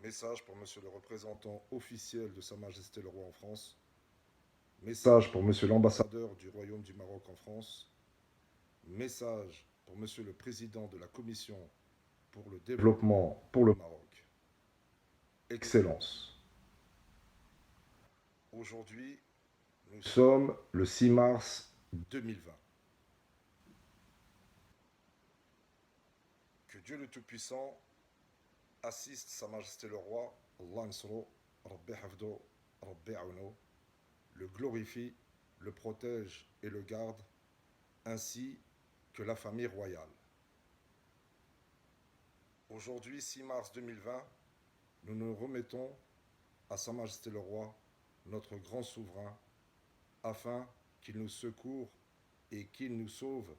Message pour Monsieur le représentant officiel de Sa Majesté le Roi en France. Message pour Monsieur l'ambassadeur du Royaume du Maroc en France. Message pour Monsieur le président de la Commission pour le développement pour le Maroc. Excellence. Aujourd'hui, nous sommes le 6 mars 2020. Que Dieu le Tout-Puissant assiste Sa Majesté le Roi, Allah Nsro, Rabbi Hafdo, Rabbi Auno, le glorifie, le protège et le garde, ainsi que la famille royale. Aujourd'hui, 6 mars 2020, nous nous remettons à Sa Majesté le Roi, notre grand souverain, afin qu'il nous secoure et qu'il nous sauve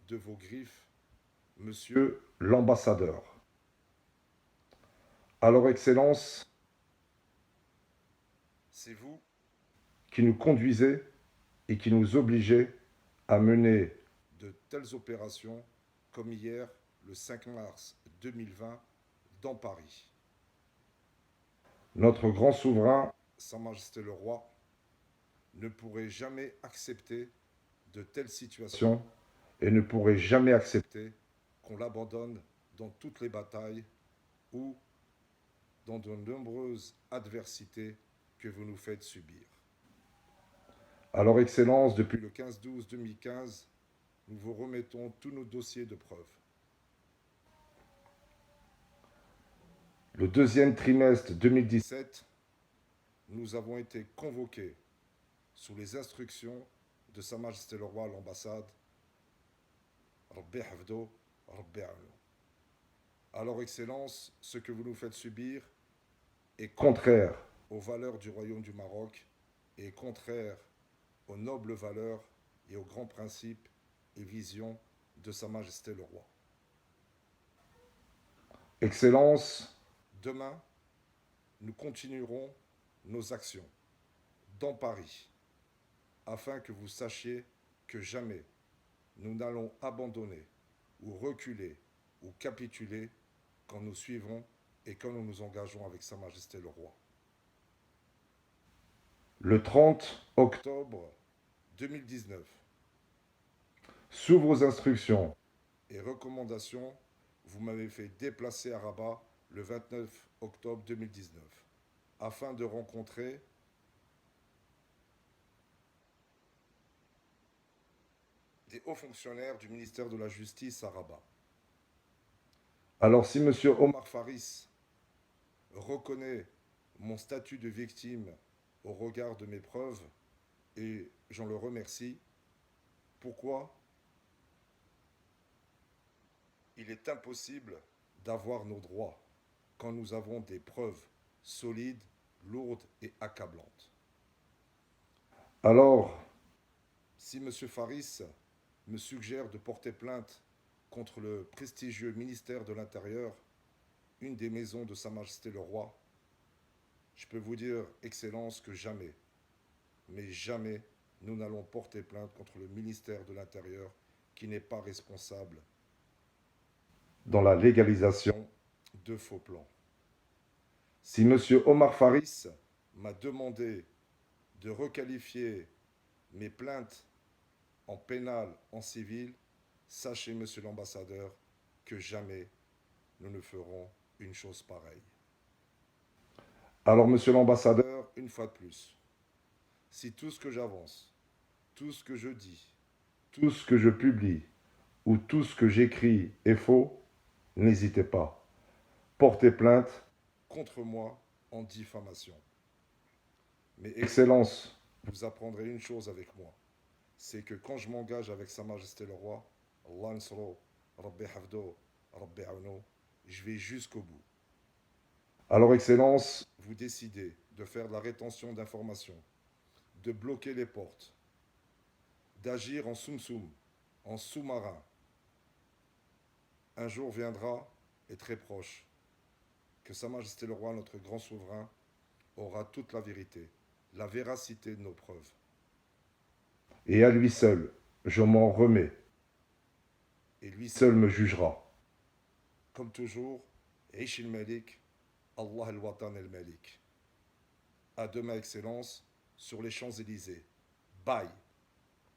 de vos griffes, Monsieur l'ambassadeur. Alors, Excellence, c'est vous qui nous conduisez et qui nous obligez à mener de telles opérations comme hier, le 5 mars 2020, dans Paris. Notre grand souverain, Sa Majesté le Roi, ne pourrait jamais accepter de telles situations et ne pourrait jamais accepter qu'on l'abandonne dans toutes les batailles ou dans de nombreuses adversités que vous nous faites subir. Alors, Excellence, depuis le 15-12-2015, nous vous remettons tous nos dossiers de preuve. Le deuxième trimestre 2017, nous avons été convoqués sous les instructions de Sa Majesté le Roi à l'ambassade, Rabbi Hafdo, Rabbi Auno. Alors, Excellence, ce que vous nous faites subir est contraire aux valeurs du Royaume du Maroc et contraire aux nobles valeurs et aux grands principes et visions de Sa Majesté le Roi. Excellence, demain, nous continuerons nos actions dans Paris, afin que vous sachiez que jamais nous n'allons abandonner ou reculer ou capituler quand nous suivrons et quand nous nous engageons avec Sa Majesté le Roi. Le 30 octobre 2019, sous vos instructions et recommandations, vous m'avez fait déplacer à Rabat le 29 octobre 2019, afin de rencontrer des hauts fonctionnaires du ministère de la Justice à Rabat. Alors si M. Omar Faris reconnaît mon statut de victime au regard de mes preuves, et j'en le remercie, pourquoi il est impossible d'avoir nos droits quand nous avons des preuves solides, lourdes et accablantes. Alors, si M. Faris me suggère de porter plainte contre le prestigieux ministère de l'Intérieur, une des maisons de Sa Majesté le Roi, je peux vous dire, Excellence, que jamais, mais jamais, nous n'allons porter plainte contre le ministère de l'Intérieur qui n'est pas responsable dans la légalisation de faux plans. Si M. Omar Faris m'a demandé de requalifier mes plaintes en pénal, en civil, sachez, Monsieur l'ambassadeur, que jamais nous ne ferons une chose pareille. Alors, Monsieur l'ambassadeur, une fois de plus, si tout ce que j'avance, tout ce que je dis, tout ce que je publie ou tout ce que j'écris est faux, n'hésitez pas. Portez plainte contre moi en diffamation. Mais Excellence, vous apprendrez une chose avec moi, c'est que quand je m'engage avec Sa Majesté le Roi, Allah Nsro, Rabbi Hafdo, Rabbi Auno, je vais jusqu'au bout. Alors, Excellence, vous décidez de faire de la rétention d'informations, de bloquer les portes, d'agir en soum-soum, en sous-marin. Un jour viendra, et très proche, que Sa Majesté le Roi, notre grand souverain, aura toute la vérité, la véracité de nos preuves. Et à lui seul, je m'en remets. Et lui seul me jugera. Comme toujours, Eish il Malik, Allah el-Watan el-Malik. À demain, Excellence, sur les Champs-Élysées. Bye.